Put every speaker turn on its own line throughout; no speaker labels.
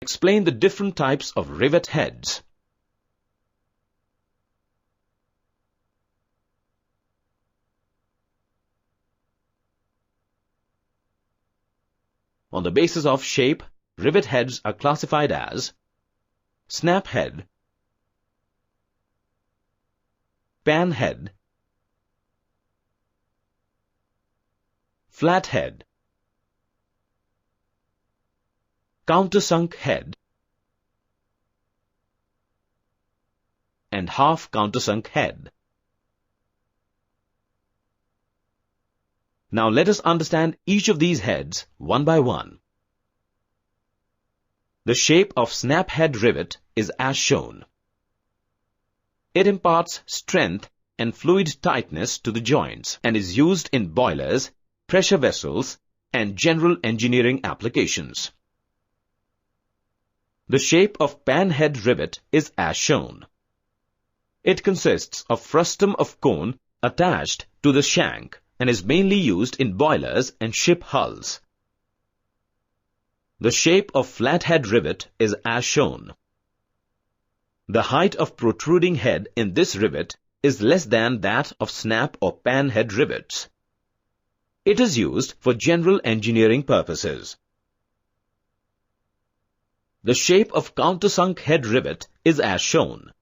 explain the different types of rivet heads. On the basis of shape, rivet heads are classified as snap head, pan head, flat head, countersunk head, and half countersunk head. Now let us understand each of these heads one by one. The shape of snap head rivet is as shown. It imparts strength and fluid tightness to the joints and is used in boilers, pressure vessels, and general engineering applications. The shape of pan head rivet is as shown. It consists of frustum of cone attached to the shank and is mainly used in boilers and ship hulls. The shape of flathead rivet is as shown. The height of protruding head in this rivet is less than that of snap or pan head rivets. It is used for general engineering purposes. The shape of countersunk head rivet is as shown.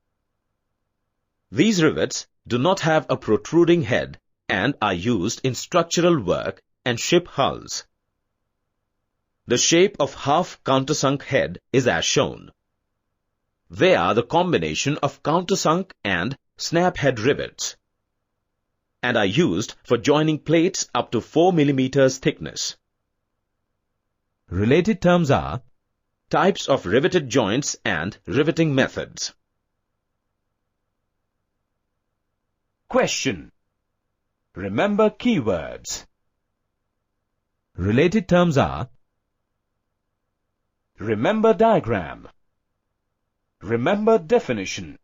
These rivets do not have a protruding head and are used in structural work and ship hulls. The shape of half countersunk head is as shown. They are the combination of countersunk and snap head rivets and are used for joining plates up to 4 mm thickness. Related terms are types of riveted joints and riveting methods. Question. Remember keywords. Related terms are remember diagram, remember definition,